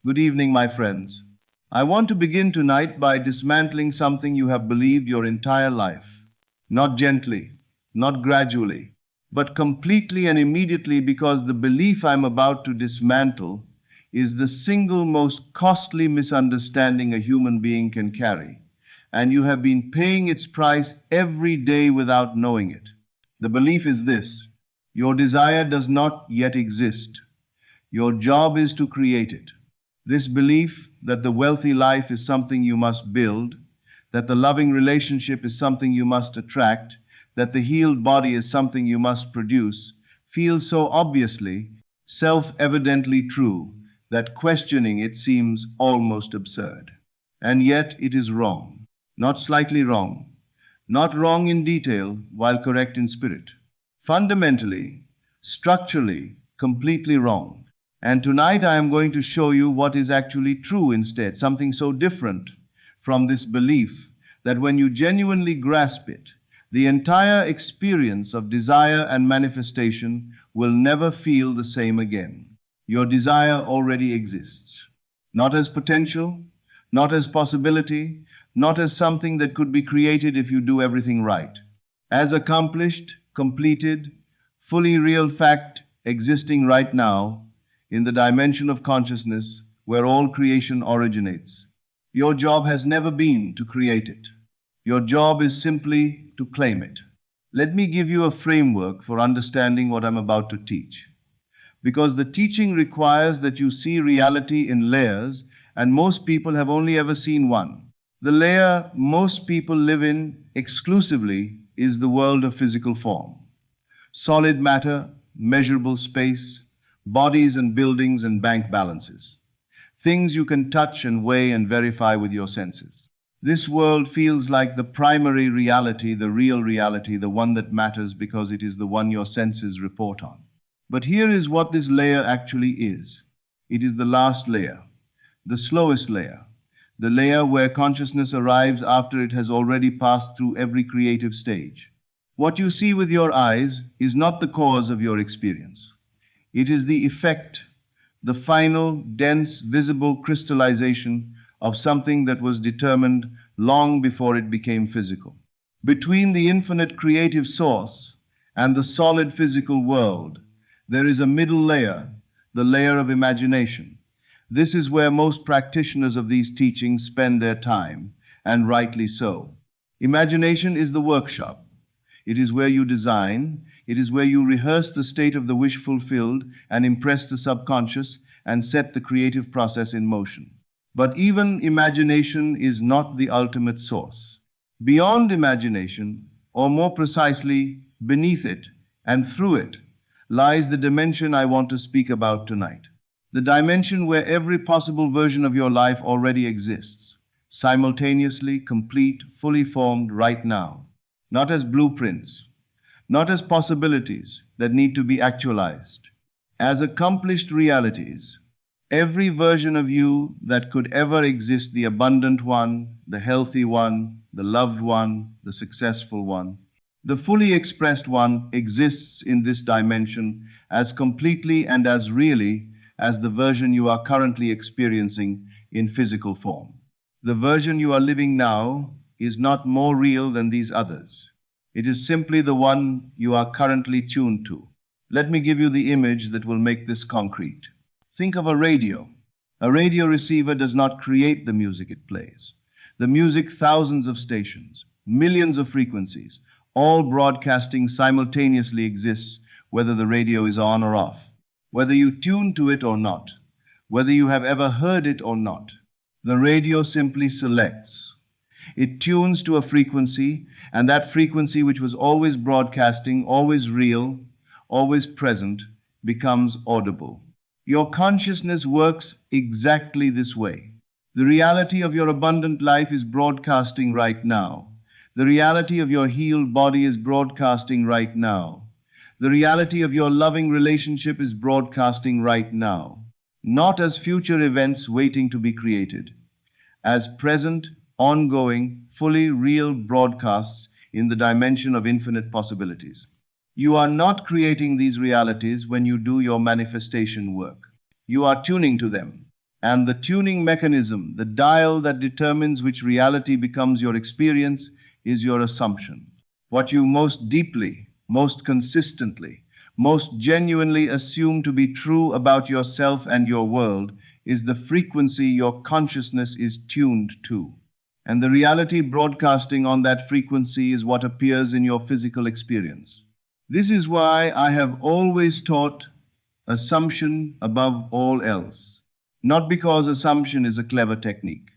Good evening, my friends. I want to begin tonight by dismantling something you have believed your entire life. Not gently, not gradually, but completely and immediately, because the belief I'm about to dismantle is the single most costly misunderstanding a human being can carry, and you have been paying its price every day without knowing it. The belief is this: your desire does not yet exist. Your job is to create it. This belief that the wealthy life is something you must build, that the loving relationship is something you must attract, that the healed body is something you must produce, feels so obviously, self evidently true, that questioning it seems almost absurd. And yet it is wrong, not slightly wrong, not wrong in detail while correct in spirit. Fundamentally, structurally, completely wrong. And tonight I am going to show you what is actually true instead, something so different from this belief that when you genuinely grasp it, the entire experience of desire and manifestation will never feel the same again. Your desire already exists, not as potential, not as possibility, not as something that could be created if you do everything right. As accomplished, completed, fully real fact existing right now in the dimension of consciousness where all creation originates. Your job has never been to create it. Your job is simply to claim it. Let me give you a framework for understanding what I'm about to teach. Because the teaching requires that you see reality in layers, and most people have only ever seen one. The layer most people live in exclusively is the world of physical form. Solid matter, measurable space, bodies and buildings and bank balances. Things you can touch and weigh and verify with your senses. This world feels like the primary reality, the real reality, the one that matters because it is the one your senses report on. But here is what this layer actually is. It is the last layer, the slowest layer, the layer where consciousness arrives after it has already passed through every creative stage. What you see with your eyes is not the cause of your experience. It is the effect, the final, dense, visible crystallization of something that was determined long before it became physical. Between the infinite creative source and the solid physical world, there is a middle layer, the layer of imagination. This is where most practitioners of these teachings spend their time, and rightly so. Imagination is the workshop. It is where you design, it is where you rehearse the state of the wish fulfilled and impress the subconscious and set the creative process in motion. But even imagination is not the ultimate source. Beyond imagination, or more precisely, beneath it and through it, lies the dimension I want to speak about tonight. The dimension where every possible version of your life already exists, simultaneously, complete, fully formed right now. Not as blueprints, not as possibilities that need to be actualized, as accomplished realities. Every version of you that could ever exist, the abundant one, the healthy one, the loved one, the successful one, the fully expressed one, exists in this dimension as completely and as really as the version you are currently experiencing in physical form. The version you are living now is not more real than these others. It is simply the one you are currently tuned to. Let me give you the image that will make this concrete. Think of a radio. A radio receiver does not create the music it plays. The music, thousands of stations, millions of frequencies, all broadcasting simultaneously exists whether the radio is on or off, whether you tune to it or not, whether you have ever heard it or not. The radio simply selects. It tunes to a frequency, and that frequency, which was always broadcasting, always real, always present, becomes audible. Your consciousness works exactly this way. The reality of your abundant life is broadcasting right now. The reality of your healed body is broadcasting right now. The reality of your loving relationship is broadcasting right now. Not as future events waiting to be created, as present, ongoing, fully real broadcasts in the dimension of infinite possibilities. You are not creating these realities when you do your manifestation work. You are tuning to them. And the tuning mechanism, the dial that determines which reality becomes your experience, is your assumption. What you most deeply, most consistently, most genuinely assume to be true about yourself and your world is the frequency your consciousness is tuned to. And the reality broadcasting on that frequency is what appears in your physical experience. This is why I have always taught assumption above all else. Not because assumption is a clever technique,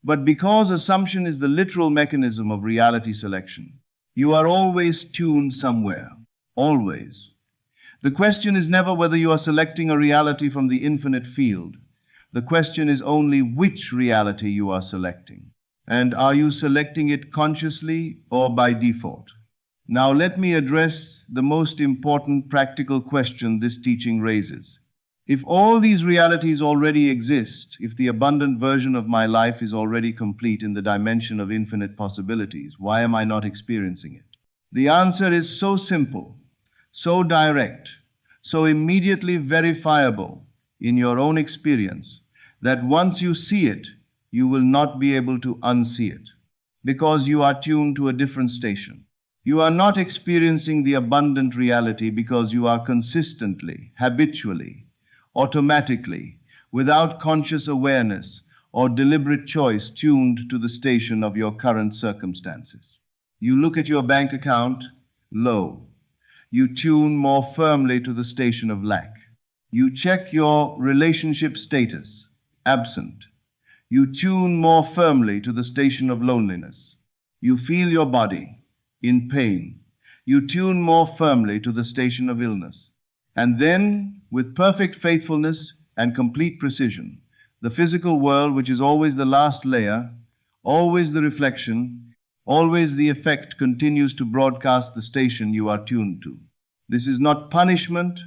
but because assumption is the literal mechanism of reality selection. You are always tuned somewhere. Always. The question is never whether you are selecting a reality from the infinite field. The question is only which reality you are selecting. And are you selecting it consciously or by default? Now let me address the most important practical question this teaching raises. If all these realities already exist, if the abundant version of my life is already complete in the dimension of infinite possibilities, why am I not experiencing it? The answer is so simple, so direct, so immediately verifiable in your own experience that once you see it, you will not be able to unsee it because you are tuned to a different station. You are not experiencing the abundant reality because you are consistently, habitually, automatically, without conscious awareness or deliberate choice tuned to the station of your current circumstances. You look at your bank account, low. You tune more firmly to the station of lack. You check your relationship status, absent. You tune more firmly to the station of loneliness. You feel your body, in pain. You tune more firmly to the station of illness. And then, with perfect faithfulness and complete precision, the physical world, which is always the last layer, always the reflection, always the effect, continues to broadcast the station you are tuned to. This is not punishment,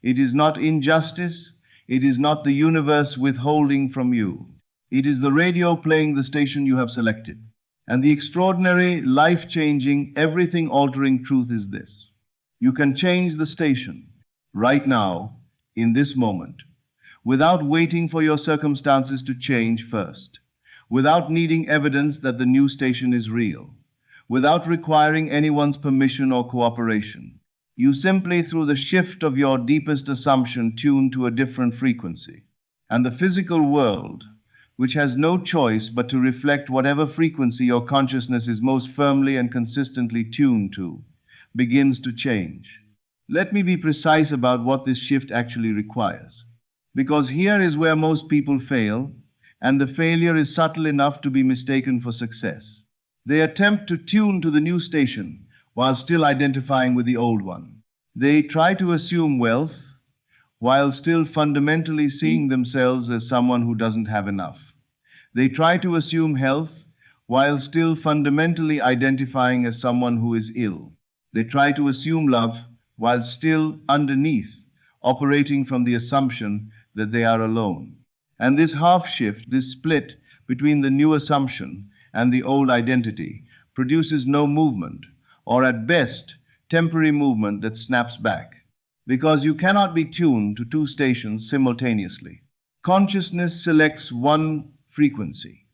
it is not injustice, it is not the universe withholding from you. It is the radio playing the station you have selected. And the extraordinary, life-changing, everything-altering truth is this. You can change the station right now, in this moment, without waiting for your circumstances to change first, without needing evidence that the new station is real, without requiring anyone's permission or cooperation. You simply, through the shift of your deepest assumption, tune to a different frequency. And the physical world, which has no choice but to reflect whatever frequency your consciousness is most firmly and consistently tuned to, begins to change. Let me be precise about what this shift actually requires, because here is where most people fail, and the failure is subtle enough to be mistaken for success. They attempt to tune to the new station while still identifying with the old one. They try to assume wealth while still fundamentally seeing themselves as someone who doesn't have enough. They try to assume health while still fundamentally identifying as someone who is ill. They try to assume love while still underneath operating from the assumption that they are alone. And this half shift, this split between the new assumption and the old identity, produces no movement, or at best, temporary movement that snaps back. Because you cannot be tuned to two stations simultaneously. Consciousness selects one frequency,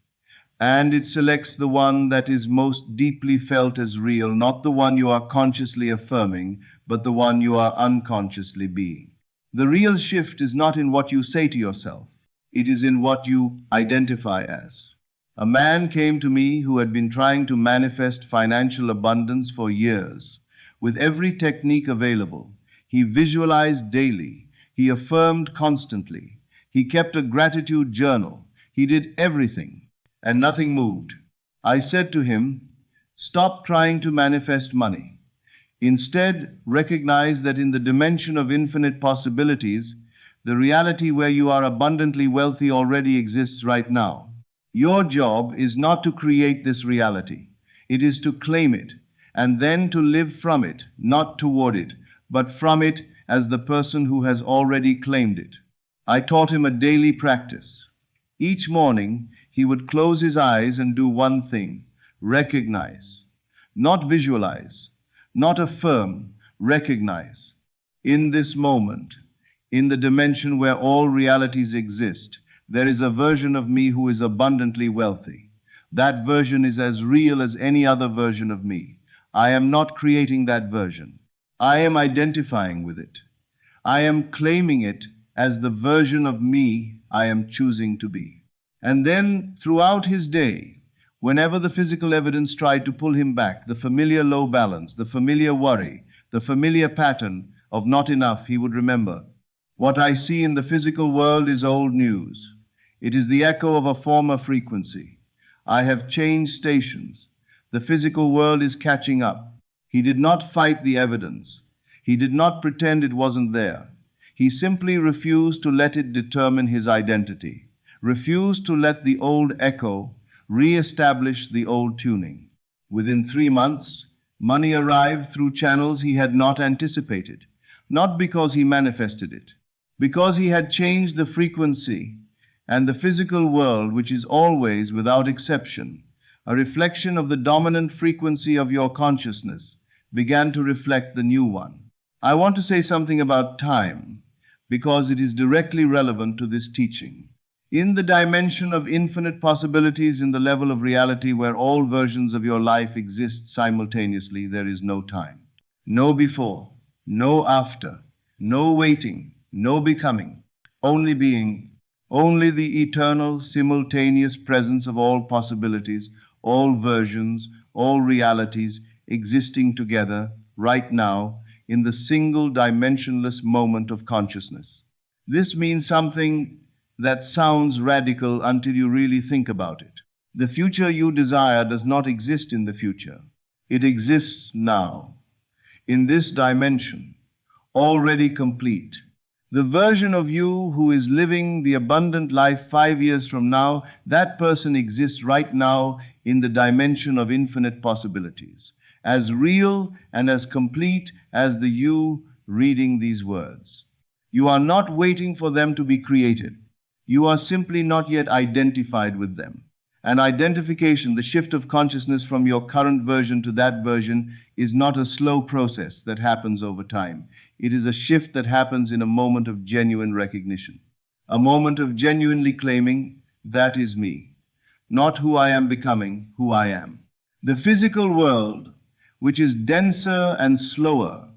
and it selects the one that is most deeply felt as real, not the one you are consciously affirming, but the one you are unconsciously being. The real shift is not in what you say to yourself, it is in what you identify as. A man came to me who had been trying to manifest financial abundance for years. With every technique available, he visualized daily, he affirmed constantly, he kept a gratitude journal, he did everything, and nothing moved. I said to him, stop trying to manifest money. Instead, recognize that in the dimension of infinite possibilities, the reality where you are abundantly wealthy already exists right now. Your job is not to create this reality. It is to claim it, and then to live from it, not toward it, but from it as the person who has already claimed it. I taught him a daily practice. Each morning, he would close his eyes and do one thing: recognize. Not visualize, not affirm, recognize. In this moment, in the dimension where all realities exist, There is a version of me who is abundantly wealthy. That version is as real as any other version of me. I am not creating that version. I am identifying with it. I am claiming it as the version of me I am choosing to be. And then, throughout his day, whenever the physical evidence tried to pull him back, the familiar low balance, the familiar worry, the familiar pattern of not enough, he would remember, what I see in the physical world is old news. It is the echo of a former frequency. I have changed stations. The physical world is catching up. He did not fight the evidence. He did not pretend it wasn't there. He simply refused to let it determine his identity, refused to let the old echo re-establish the old tuning. Within 3 months, money arrived through channels he had not anticipated, not because he manifested it, because he had changed the frequency, and the physical world, which is always, without exception, a reflection of the dominant frequency of your consciousness, began to reflect the new one. I want to say something about time, because it is directly relevant to this teaching. In the dimension of infinite possibilities, in the level of reality where all versions of your life exist simultaneously, there is no time. No before, no after, no waiting, no becoming, only being, only the eternal, simultaneous presence of all possibilities, all versions, all realities existing together right now in the single dimensionless moment of consciousness. This means something that sounds radical until you really think about it. The future you desire does not exist in the future. It exists now, in this dimension, already complete. The version of you who is living the abundant life 5 years from now, that person exists right now in the dimension of infinite possibilities, as real and as complete as the you reading these words. You are not waiting for them to be created. You are simply not yet identified with them. And identification, the shift of consciousness from your current version to that version, is not a slow process that happens over time. It is a shift that happens in a moment of genuine recognition, a moment of genuinely claiming, that is me, not who I am becoming, who I am. The physical world, which is denser and slower,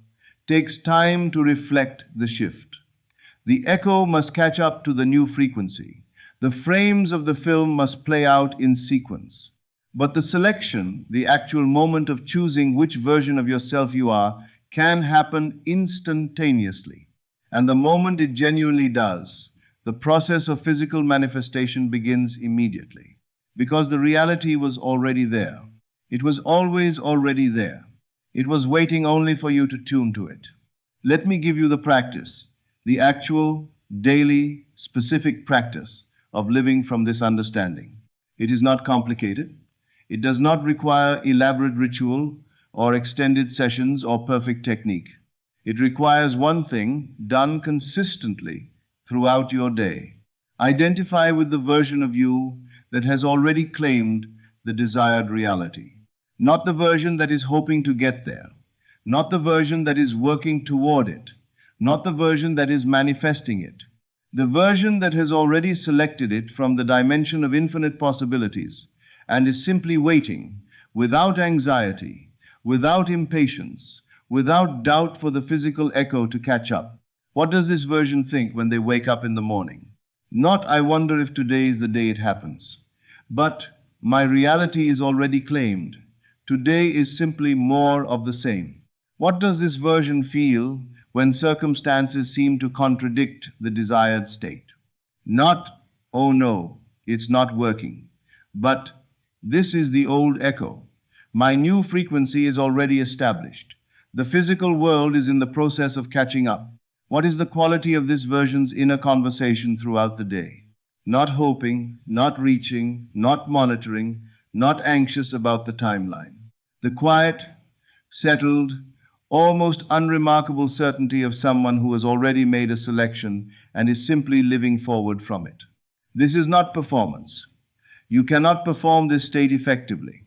takes time to reflect the shift. The echo must catch up to the new frequency. The frames of the film must play out in sequence. But the selection, the actual moment of choosing which version of yourself you are, can happen instantaneously. And the moment it genuinely does, the process of physical manifestation begins immediately. Because the reality was already there. It was always already there. It was waiting only for you to tune to it. Let me give you the practice, the actual, daily, specific practice of living from this understanding. It is not complicated. It does not require elaborate ritual or extended sessions or perfect technique. It requires one thing done consistently throughout your day. Identify with the version of you that has already claimed the desired reality. Not the version that is hoping to get there. Not the version that is working toward it. Not the version that is manifesting it. The version that has already selected it from the dimension of infinite possibilities and is simply waiting, without anxiety, without impatience, without doubt for the physical echo to catch up. What does this version think when they wake up in the morning? Not, I wonder if today is the day it happens, but my reality is already claimed. Today is simply more of the same. What does this version feel when circumstances seem to contradict the desired state? Not, oh no, it's not working, but this is the old echo. My new frequency is already established. The physical world is in the process of catching up. What is the quality of this version's inner conversation throughout the day? Not hoping, not reaching, not monitoring, not anxious about the timeline. The quiet, settled, almost unremarkable certainty of someone who has already made a selection and is simply living forward from it. This is not performance. You cannot perform this state effectively.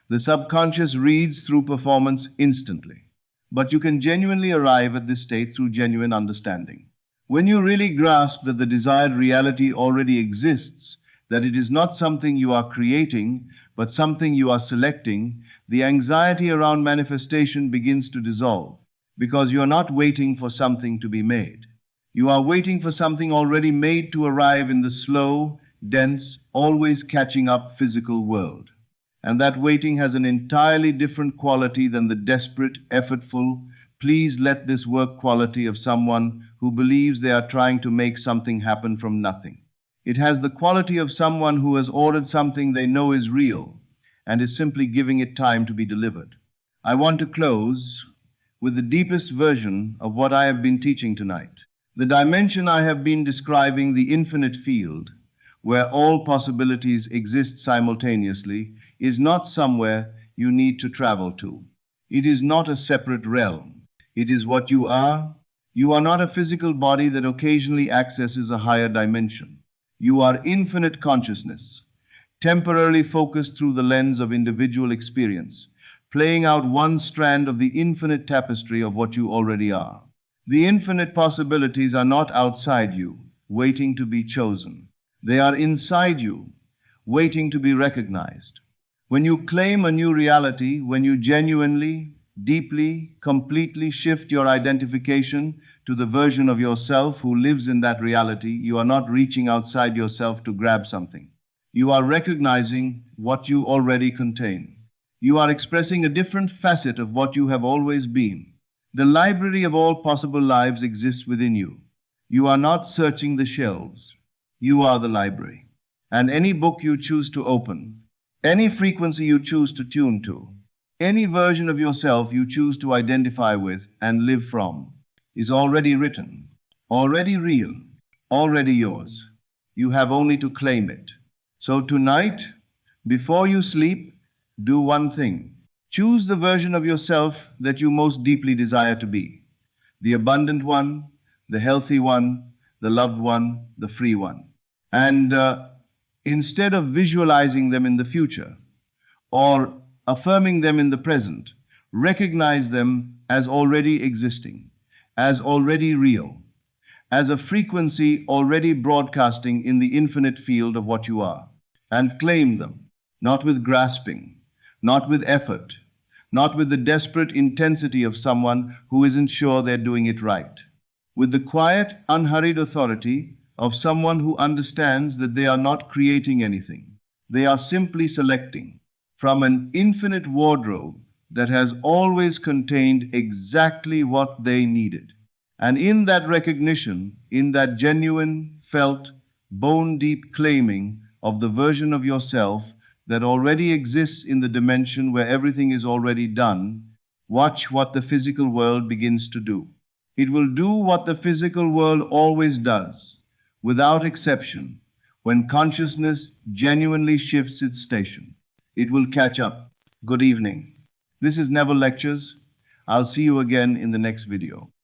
The subconscious reads through performance instantly. But you can genuinely arrive at this state through genuine understanding. When you really grasp that the desired reality already exists, that it is not something you are creating, but something you are selecting, the anxiety around manifestation begins to dissolve, because you are not waiting for something to be made. You are waiting for something already made to arrive in the slow, dense, always catching up physical world. And that waiting has an entirely different quality than the desperate, effortful, please let this work quality of someone who believes they are trying to make something happen from nothing. It has the quality of someone who has ordered something they know is real and is simply giving it time to be delivered. I want to close with the deepest version of what I have been teaching tonight. The dimension I have been describing, the infinite field, where all possibilities exist simultaneously, is not somewhere you need to travel to. It is not a separate realm. It is what you are. You are not a physical body that occasionally accesses a higher dimension. You are infinite consciousness, temporarily focused through the lens of individual experience, playing out one strand of the infinite tapestry of what you already are. The infinite possibilities are not outside you, waiting to be chosen. They are inside you, waiting to be recognized. When you claim a new reality, when you genuinely, deeply, completely shift your identification to the version of yourself who lives in that reality, you are not reaching outside yourself to grab something. You are recognizing what you already contain. You are expressing a different facet of what you have always been. The library of all possible lives exists within you. You are not searching the shelves. You are the library. And any book you choose to open, any frequency you choose to tune to, any version of yourself you choose to identify with and live from, is already written, already real, already yours. You have only to claim it. So tonight, before you sleep, do one thing. Choose the version of yourself that you most deeply desire to be. The abundant one, the healthy one, the loved one, the free one. And instead of visualizing them in the future or affirming them in the present, recognize them as already existing, as already real, as a frequency already broadcasting in the infinite field of what you are. And claim them, not with grasping, not with effort, not with the desperate intensity of someone who isn't sure they're doing it right, with the quiet, unhurried authority of someone who understands that they are not creating anything. They are simply selecting from an infinite wardrobe that has always contained exactly what they needed. And in that recognition, in that genuine, felt, bone-deep claiming of the version of yourself that already exists in the dimension where everything is already done, watch what the physical world begins to do. It will do what the physical world always does, without exception, when consciousness genuinely shifts its station. It will catch up. Good evening. This is Neville Lectures. I'll see you again in the next video.